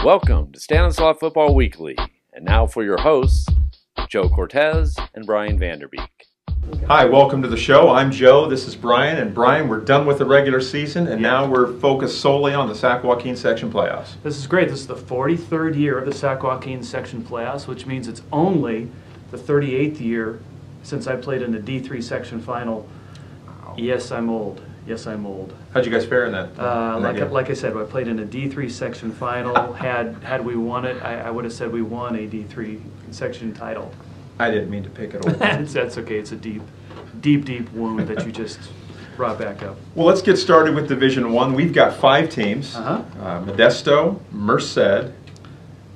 Welcome to Stanislaus Football Weekly, and now for your hosts, Joe Cortez and Brian VanderBeek. Hi, welcome to the show. I'm Joe, this is Brian, and Brian, we're done with the regular season, and now we're focused solely on the Sac Joaquin section playoffs. This is great. This is the 43rd year of the Sac Joaquin section playoffs, which means it's only the 38th year since I played in the D3 section final. Wow. Yes, I'm old. Yes, I'm old. How'd you guys fare in that? Like I said, I played in a D3 section final. Had we won it, I would have said we won a D3 section title. I didn't mean to pick it over. That's okay. It's a deep wound that you just brought back up. Well, let's get started with Division One. We've got 5 teams: Modesto, Merced,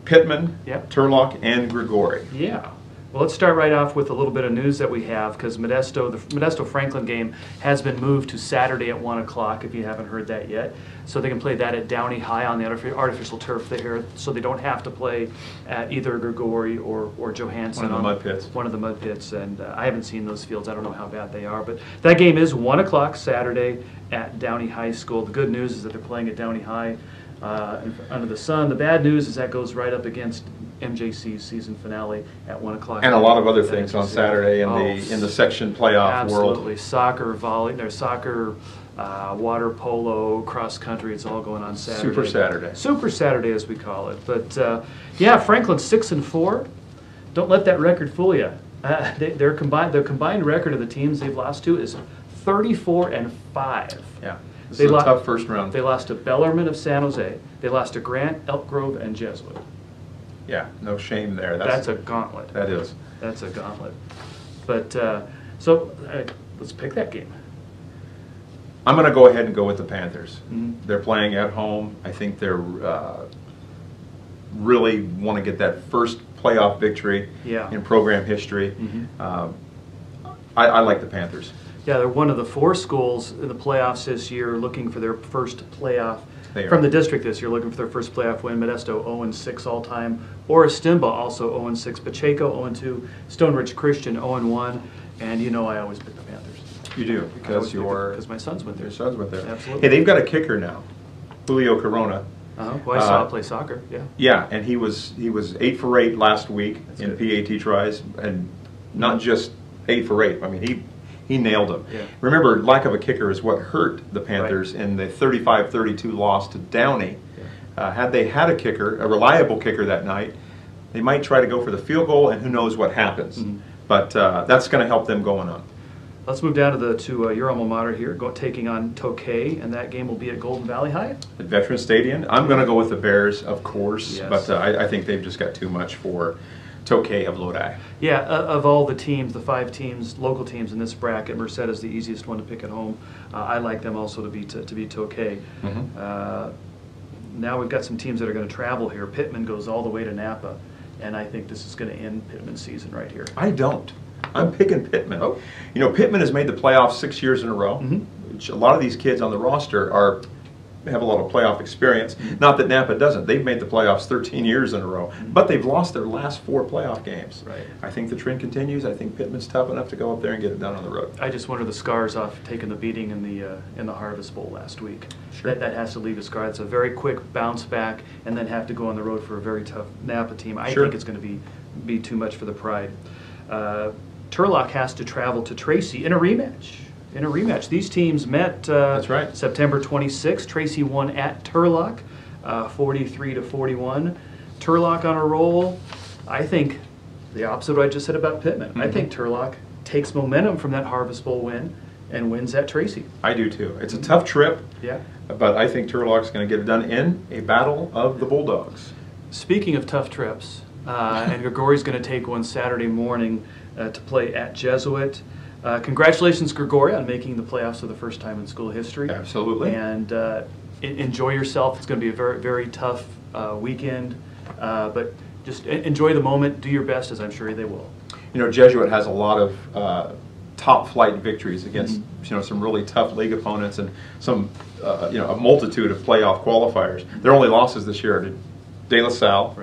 Pittman, Turlock, and Grigori. Yeah. Well, let's start right off with a little bit of news that we have, because the Modesto-Franklin game has been moved to Saturday at 1 o'clock, if you haven't heard that yet. So they can play that at Downey High on the artificial turf there, so they don't have to play at either Grigori or Johansson. One of the mud pits. One of the mud pits, and I haven't seen those fields. I don't know how bad they are, but that game is 1 o'clock Saturday at Downey High School. The good news is that they're playing at Downey High under the sun. The bad news is that goes right up against MJC's season finale at 1 o'clock. And a lot of other things on Saturday in the section playoff world. Absolutely. Soccer, volley, water polo, cross country, it's all going on Saturday. Super Saturday. Super Saturday, as we call it. But yeah, Franklin's 6-4. Don't let that record fool you. Their combined record of the teams they've lost to is 34-5. Yeah. This is a tough first round. They lost to Bellarmine of San Jose. They lost to Grant, Elk Grove, and Jesuit. Yeah, no shame there. That's a gauntlet. That is. That's a gauntlet. But so let's pick that game. I'm going to go ahead and go with the Panthers. Mm-hmm. They're playing at home. I think they're really want to get that first playoff victory in program history. Mm-hmm. I like the Panthers. Yeah, they're one of the 4 schools in the playoffs this year looking for their first playoff. From the district this year, looking for their first playoff win. Modesto 0-6 all-time. Oristimba also 0-6. Pacheco 0-2. Stone Ridge Christian 0-1. And you know I always pick the Panthers. You do, because my sons went there. Your sons went there. Absolutely. Hey, they've got a kicker now, Julio Corona. Who I saw play soccer. Yeah. Yeah, and he was 8 for 8 last week in PAT tries, and not just 8 for 8. I mean, he nailed them. Yeah. Remember, lack of a kicker is what hurt the Panthers in the 35-32 loss to Downey. Yeah. Had they had a kicker, a reliable kicker that night, they might try to go for the field goal, and who knows what happens. Mm-hmm. But that's going to help them going on. Let's move down to your alma mater here, taking on Tokay, and that game will be at Golden Valley High. At Veterans Stadium. I'm going to go with the Bears, of course, but I think they've just got too much for Tokay of Lodi. Yeah, of all the teams, the 5 teams, local teams in this bracket, Merced is the easiest one to pick at home. I like them also to beat Tokay. Mm-hmm. Now we've got some teams that are going to travel here. Pittman goes all the way to Napa, and I think this is going to end Pittman's season right here. I don't. I'm picking Pittman. Oh. You know, Pittman has made the playoffs 6 years in a row. Mm-hmm. A lot of these kids on the roster have a lot of playoff experience. Mm-hmm. Not that Napa doesn't. They've made the playoffs 13 years in a row, but they've lost their last 4 playoff games. Right. I think the trend continues. I think Pittman's tough enough to go up there and get it done on the road. I just wonder the scars off taking the beating in the Harvest Bowl last week. Sure. That has to leave a scar. It's a very quick bounce back, and then have to go on the road for a very tough Napa team. I think it's going to be too much for the Pride. Turlock has to travel to Tracy in a rematch. These teams met September 26th. Tracy won at Turlock 43-41. Turlock on a roll. I think the opposite of what I just said about Pittman. Mm-hmm. I think Turlock takes momentum from that Harvest Bowl win and wins at Tracy. I do too. It's a tough trip, but I think Turlock's going to get it done in a battle of the Bulldogs. Speaking of tough trips, and Grigori's going to take one Saturday morning to play at Jesuit. Congratulations, Grigori, on making the playoffs for the first time in school history. Absolutely. And enjoy yourself. It's going to be a very, very tough weekend, but just enjoy the moment. Do your best, as I'm sure they will. You know, Jesuit has a lot of top-flight victories against some really tough league opponents and some a multitude of playoff qualifiers. Their only losses this year are to De La Salle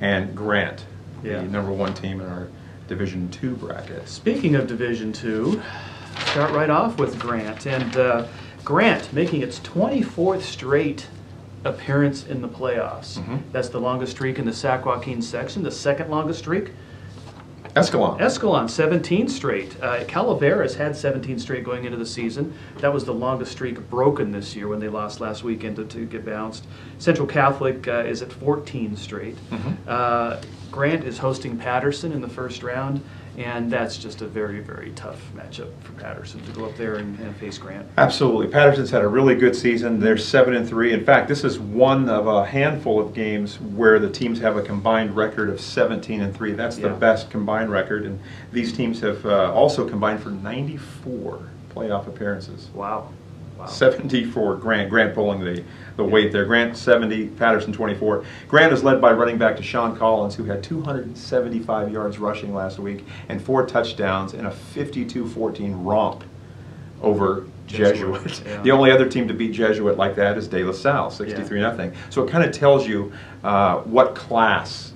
and Grant, the #1 team in our Division II bracket. Speaking of Division II, start right off with Grant. And Grant making its 24th straight appearance in the playoffs. That's the longest streak in the Sac Joaquin section. The second longest streak, Escalon, 17 straight. Calaveras had 17 straight going into the season. That was the longest streak broken this year when they lost last weekend to get bounced. Central Catholic is at 14 straight. Grant is hosting Patterson in the first round, and that's just a very, very tough matchup for Patterson to go up there and face Grant. Absolutely. Patterson's had a really good season. They're 7-3. In fact, this is one of a handful of games where the teams have a combined record of 17-3. That's the best combined record, and these teams have also combined for 94 playoff appearances. Wow. 74. Grant pulling the weight there. Grant 70, Patterson 24. Grant is led by running back Deshaun Collins, who had 275 yards rushing last week and 4 touchdowns and a 52-14 romp over Jesuit. Yeah. The only other team to beat Jesuit like that is De La Salle, 63-0. So it kind of tells you what class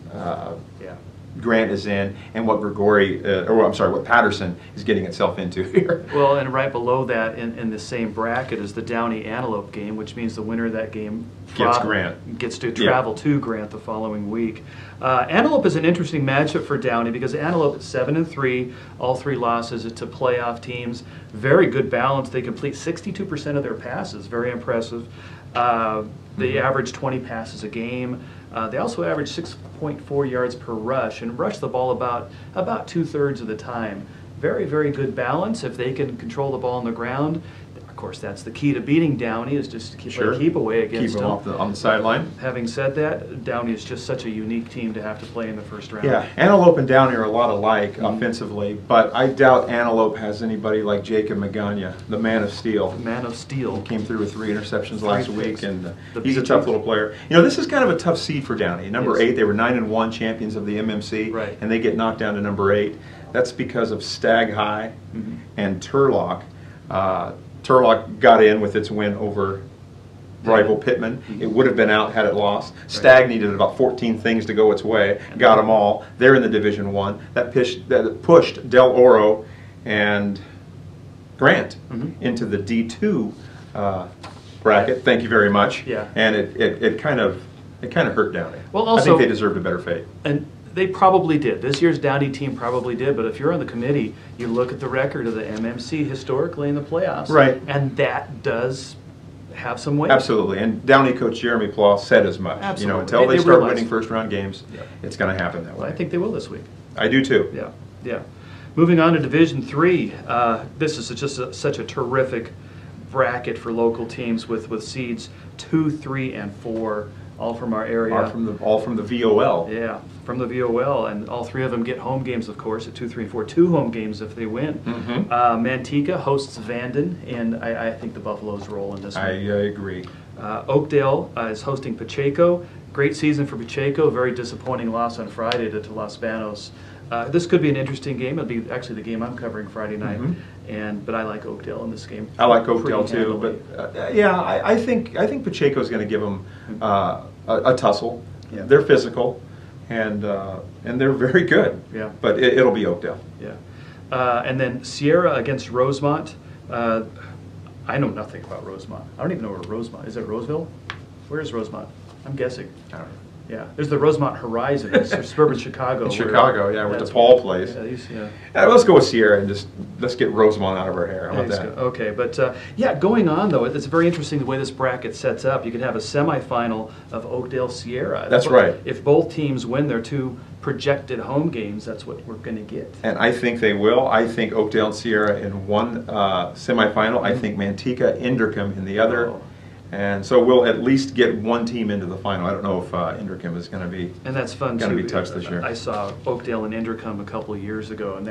Grant is in and what what Patterson is getting itself into here. Well, and right below that in the same bracket is the Downey Antelope game, which means the winner of that game gets to travel to Grant the following week. Antelope is an interesting matchup for Downey because Antelope is 7-3, all 3 losses to playoff teams. Very good balance. They complete 62% of their passes. Very impressive. They average 20 passes a game. They also average 6.4 yards per rush and rush the ball about 2/3 of the time. Very, very good balance. If they can control the ball on the ground, of course, that's the key to beating Downey, is just to keep away against them. Keep them on the sideline. Having said that, Downey is just such a unique team to have to play in the first round. Yeah, Antelope and Downey are a lot alike offensively, but I doubt Antelope has anybody like Jacob Magana, the man of steel. Man of steel. He came through with 3 interceptions last week, and he's a tough little player. You know, this is kind of a tough seed for Downey. Number 8, they were 9-1 champions of the MMC, and they get knocked down to number 8. That's because of Stag High and Turlock. Turlock got in with its win over rival Pittman. It would have been out had it lost. Stag needed about 14 things to go its way. Got them all. They're in the Division 1. That pushed Del Oro and Grant into the D2 bracket. Thank you very much. Yeah. And it kind of hurt Downey. Well, also, I think they deserved a better fate. And they probably did. This year's Downey team probably did, but if you're on the committee, you look at the record of the MMC historically in the playoffs, and that does have some weight. Absolutely, and Downey coach Jeremy Plow said as much. Absolutely. You know, until they start winning first-round games, it's going to happen that way. Well, I think they will this week. I do too. Yeah. Moving on to Division 3, this is just such a terrific bracket for local teams with seeds 2, 3, and 4. All from our area. All from the VOL. Yeah, from the VOL, and all 3 of them get home games, of course, at 2, 3, and 4. 2 home games if they win. Manteca hosts Vanden, and I think the Buffaloes roll in this one. I agree. Oakdale is hosting Pacheco. Great season for Pacheco. Very disappointing loss on Friday to Los Banos. This could be an interesting game. It'll be actually the game I'm covering Friday night, but I like Oakdale in this game. I like Oakdale too, but I think Pacheco's going to give them a tussle. Yeah. They're physical, and they're very good. Yeah. But it'll be Oakdale. Yeah. And then Sierra against Rosemont. I know nothing about Rosemont. I don't even know where Rosemont is. It Roseville? Where is Rosemont? I'm guessing. I don't know. Yeah, there's the Rosemont Horizon. It's suburban Chicago. In Chicago, where DePaul plays. Let's go with Sierra and let's get Rosemont out of our hair. How about that? Okay, but going on though, it's very interesting the way this bracket sets up. You could have a semifinal of Oakdale Sierra. That's right. If both teams win their 2 projected home games, that's what we're going to get. And I think they will. I think Oakdale and Sierra in one semifinal. I think Manteca, Inderkum in the other. Oh. And so we'll at least get one team into the final. I don't know if Inderkum is going to be touched this year. I saw Oakdale and Inderkum a couple of years ago, and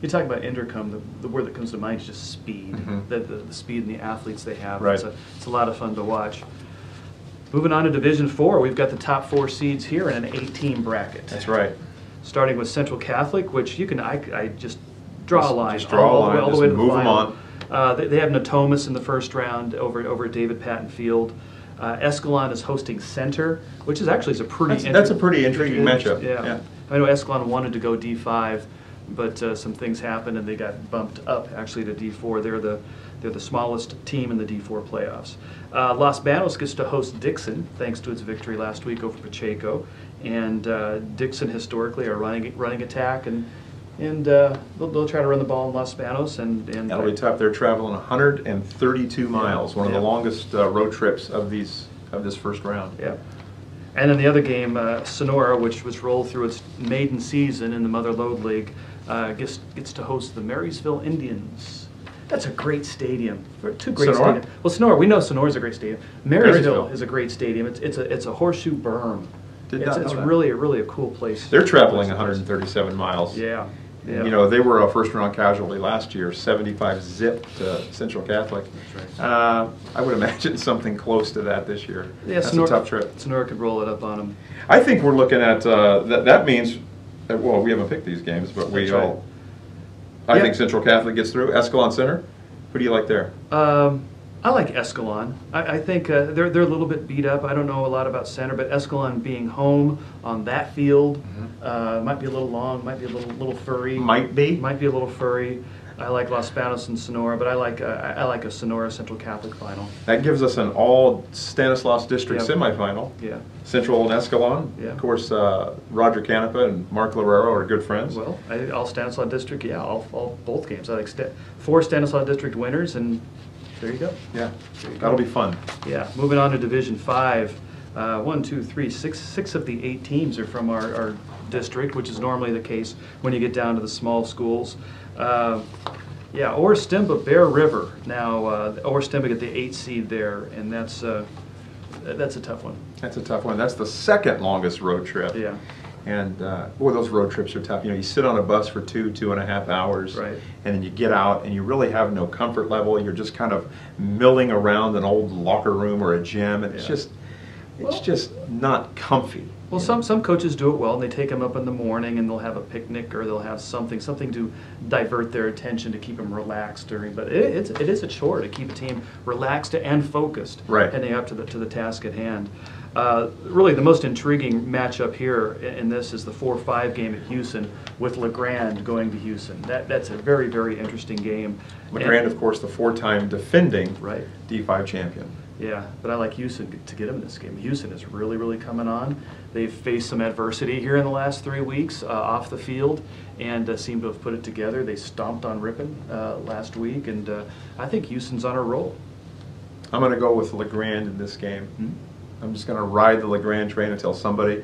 you talk about Inderkum. The word that comes to mind is just speed. The speed and the athletes they have. Right. It's a lot of fun to watch. Moving on to Division 4, we've got the top 4 seeds here in an 8-team bracket. That's right. Starting with Central Catholic, which I just draw a line. Just draw a line. All the way to the move final. them on. They have Natomas in the first round over David Patton Field. Escalon is hosting Center, which is actually a pretty that's a pretty intriguing matchup. Yeah. I know Escalon wanted to go D5, but some things happened and they got bumped up actually to D4. They're the smallest team in the D4 playoffs. Los Banos gets to host Dixon thanks to its victory last week over Pacheco, and Dixon historically are running attack, and they'll try to run the ball in Los Banos, and that'll be tough. They're traveling 132 miles, one of the longest road trips of this first round. Yeah. And then the other game, Sonora, which rolled through its maiden season in the Mother Lode League, gets to host the Marysville Indians. That's a great stadium. Two great stadiums. Well, Sonora, we know Sonora's a great stadium. Marysville is a great stadium. It's a horseshoe berm. It's really a cool place. They're traveling 137 miles. Yeah. Yeah. You know, they were a first-round casualty last year, 75 zip to Central Catholic. That's right. I would imagine something close to that this year. Yeah, That's a tough trip. Sonora could roll it up on them. I think we're looking at, that means, well, we haven't picked these games, but we all, I think Central Catholic gets through. Escalon Center, who do you like there? I like Escalon. I think they're a little bit beat up. I don't know a lot about Center, but Escalon being home on that field might be a little long, might be a little furry. Might be a little furry. I like Los Banos and Sonora, but I like a Sonora Central Catholic final. That gives us an all Stanislaus District semifinal. Yeah. Central and Escalon. Yeah. Of course, Roger Canepa and Mark Lorero are good friends. Well, all Stanislaus District. Yeah, all both games. I like 4 Stanislaus District winners, and there you go. Yeah, that'll be fun. Yeah, moving on to Division 5. 1, 2, 3, 6 of the 8 teams are from our district, which is normally the case when you get down to the small schools. Yeah, Orr-Stimba, Bear River. Now, Orr-Stimba get the 8 seed there, and that's a tough one. That's a tough one. That's the second longest road trip. Yeah. And boy, those road trips are tough. You know, you sit on a bus for 2.5 hours, right, and then you get out, and you really have no comfort level. You're just kind of milling around an old locker room or a gym, and it's just not comfy. Well, some coaches do it well, and they take them up in the morning, and they'll have a picnic, or they'll have something to divert their attention, to keep them relaxed during. But it is a chore to keep a team relaxed and focused, heading up to the task at hand. Really, the most intriguing matchup here in this is the 4-5 game at Houston, with LeGrand going to Houston. That's a very, very interesting game. LeGrand, of course, the 4-time defending D5 champion. Yeah, but I like Houston to get them in this game. Houston is really, really coming on. They've faced some adversity here in the last 3 weeks off the field, and seem to have put it together. They stomped on Ripon last week, and I think Houston's on a roll. I'm going to go with LeGrand in this game. I'm just going to ride the LeGrand train until somebody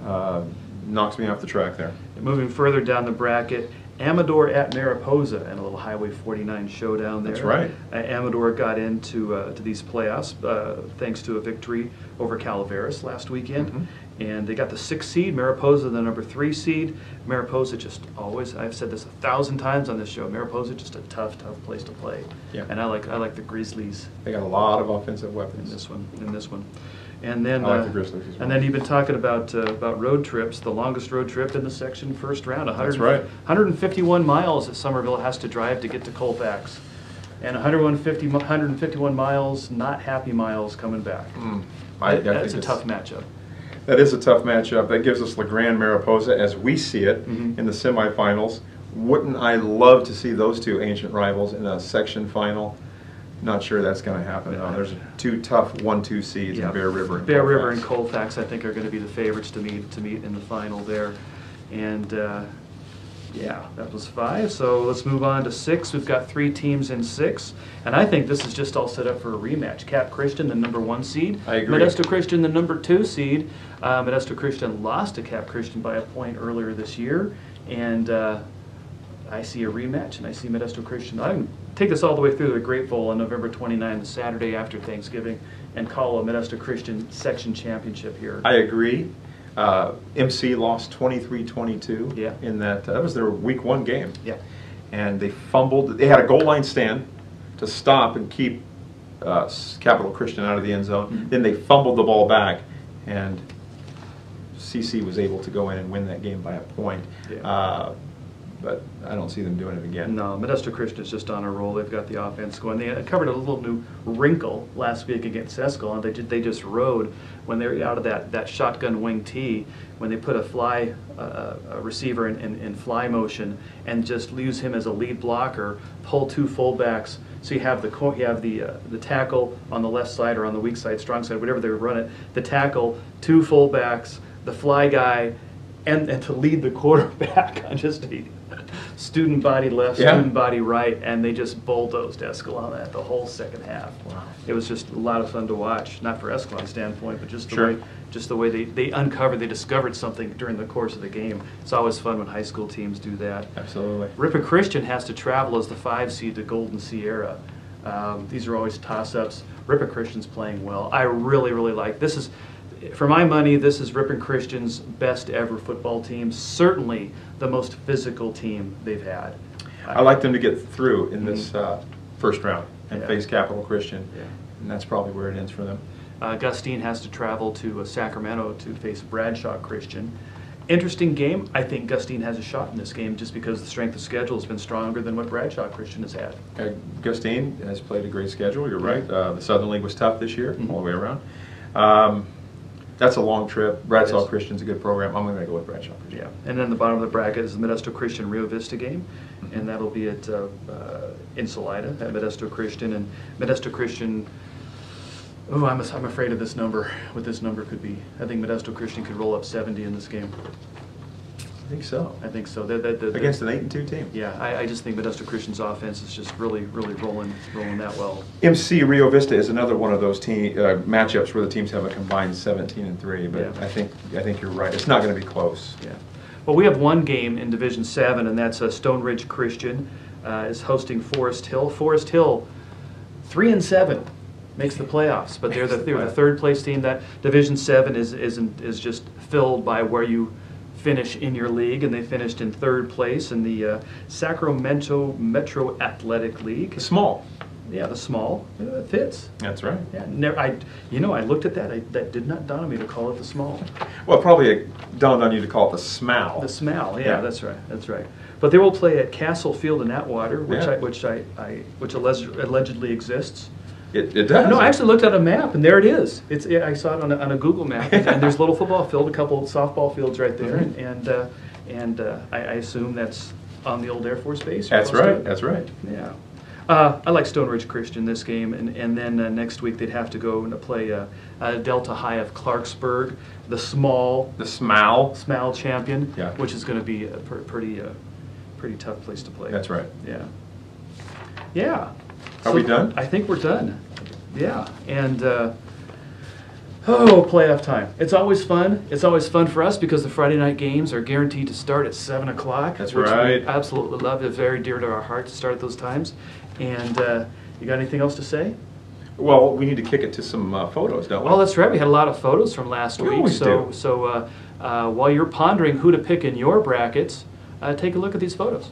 knocks me off the track there. Moving further down the bracket, Amador at Mariposa, and a little Highway 49 showdown there. That's right. Amador got into to these playoffs thanks to a victory over Calaveras last weekend. And they got the 6th seed, Mariposa the number 3 seed. Mariposa just always, I've said this 1,000 times on this show, Mariposa just a tough place to play. Yeah. And I like the Grizzlies. They got a lot of offensive weapons. In this one. And then, I like the Grizzlies as well. And then you've been talking about road trips. The longest road trip in the section first round. That's right. 151 miles that Somerville has to drive to get to Colfax, and 151 miles, not happy miles coming back. That's a tough matchup. That is a tough matchup. That gives us LeGrand Mariposa as we see it in the semifinals. Wouldn't I love to see those two ancient rivals in a section final? Not sure that's going to happen. No, there's 2 tough 1-2 seeds in Bear River and Bear Colfax. River and Colfax, I think, are going to be the favorites to meet in the final there. And yeah, that was 5. So let's move on to 6. We've got 3 teams in 6, and I think this is just all set up for a rematch. Cap Christian, the number 1 seed. I agree. Modesto Christian, the number 2 seed. Modesto Christian lost to Cap Christian by a point earlier this year, and I see a rematch, and I see Modesto Christian. I can take this all the way through the Great Bowl on November 29, the Saturday after Thanksgiving, and call a Modesto Christian section championship here. I agree. MC lost 23-22 in that was their week 1 game. Yeah. And they fumbled. They had a goal line stand to stop and keep Capital Christian out of the end zone. Then they fumbled the ball back, and CC was able to go in and win that game by a point. but I don't see them doing it again. No, Modesto Christian is just on a roll. They've got the offense going. They covered a little new wrinkle last week against Escalon. They just rode when they were out of that shotgun wing tee, when they put a receiver in fly motion and just use him as a lead blocker, pull two fullbacks. So you have the tackle on the left side or on the weak side, strong side, whatever they run it. The tackle, two fullbacks, the fly guy, and to lead the quarterback on just a student body left, student body right, and they just bulldozed Escalon at the whole second half. Wow. It was just a lot of fun to watch, not for Escalon's standpoint, but just the way they discovered something during the course of the game. It's always fun when high school teams do that. Absolutely. Ripon Christian has to travel as the 5 seed to Golden Sierra. These are always toss-ups. Ripon Christian's playing well. I really, really like this. For my money, this is Ripon Christian's best ever football team. Certainly the most physical team they've had. I like them to get through in this first round and face Capital Christian, and that's probably where it ends for them. Gustine has to travel to Sacramento to face Bradshaw Christian. Interesting game. I think Gustine has a shot in this game just because the strength of schedule has been stronger than what Bradshaw Christian has had. Gustine has played a great schedule, you're right. The Southern League was tough this year, all the way around. That's a long trip. Bradshaw Christian's a good program. I'm going to go with Bradshaw Christian. Yeah, and then the bottom of the bracket is the Modesto Christian Rio Vista game, and that'll be at in Salida at Modesto Christian. And Modesto Christian, I'm afraid of this number. What this number could be. I think Modesto Christian could roll up 70 in this game. I think so. I think so. Against an 8-2 team. Yeah, I just think Modesto Christian's offense is just really rolling that well. MC Rio Vista is another one of those matchups where the teams have a combined 17-3. But I think you're right. It's not going to be close. Yeah. Well, we have one game in Division 7, and that's Stone Ridge Christian is hosting Forest Hill. Forest Hill, 3-7. Makes the playoffs, but they're the third place team. That Division 7 is just filled by where you finish in your league, and they finished in third place in the Sacramento Metro Athletic League. The small. Yeah, the small. It fits. That's right. Yeah, I looked at that. That did not dawn on me to call it the small. Well, probably it dawned on you to call it the smal. The smal. Yeah, that's right. That's right. But they will play at Castle Field in Atwater, which allegedly exists. It does. No, I actually looked at a map, and there it is. I saw it on a Google map, and there's a little football field, a couple of softball fields right there, and I assume that's on the old Air Force Base. That's right. That's right. Yeah. I like Stone Ridge Christian this game, and then next week they'd have to go and play Delta High of Clarksburg, the SMAL champion, which is going to be a pretty tough place to play. That's right. Yeah. Yeah. Are we done? I think we're done. Yeah, and playoff time. It's always fun. It's always fun for us because the Friday night games are guaranteed to start at 7 o'clock. That's which right. We absolutely love. It's very dear to our heart to start at those times. And you got anything else to say? Well, we need to kick it to some photos, don't we? Well, that's right. We had a lot of photos from last week. Always do. So while you're pondering who to pick in your brackets, take a look at these photos.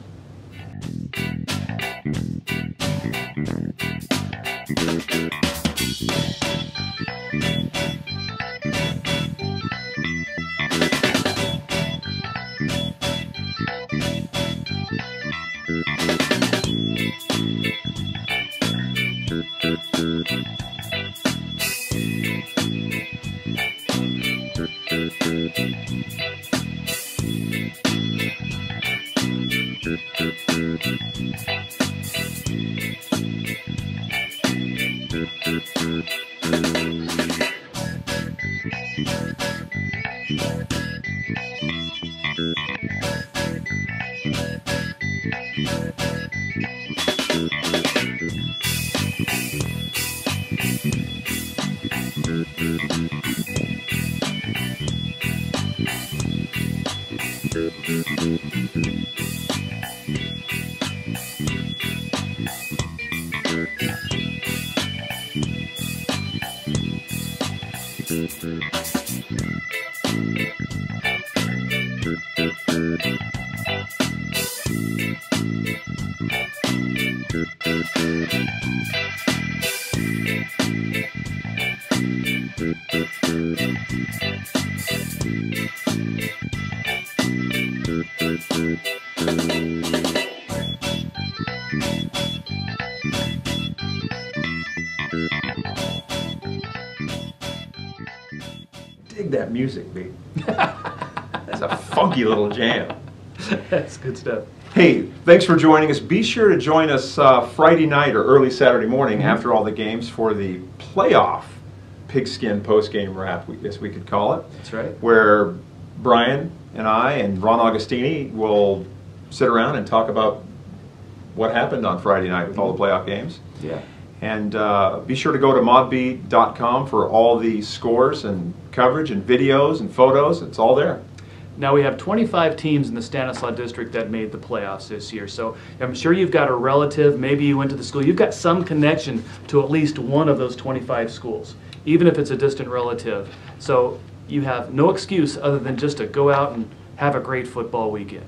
that music be? That's a funky little jam. That's good stuff. Hey, thanks for joining us. Be sure to join us Friday night or early Saturday morning after all the games for the playoff pigskin post-game wrap, as we could call it. That's right. Where Brian and I and Ron Augustini will sit around and talk about what happened on Friday night with all the playoff games. Yeah. And be sure to go to modb.com for all the scores and coverage and videos and photos. It's all there. Now we have 25 teams in the Stanislaus district that made the playoffs this year. So I'm sure you've got a relative, maybe you went to the school, you've got some connection to at least one of those 25 schools, even if it's a distant relative. So you have no excuse other than just to go out and have a great football weekend.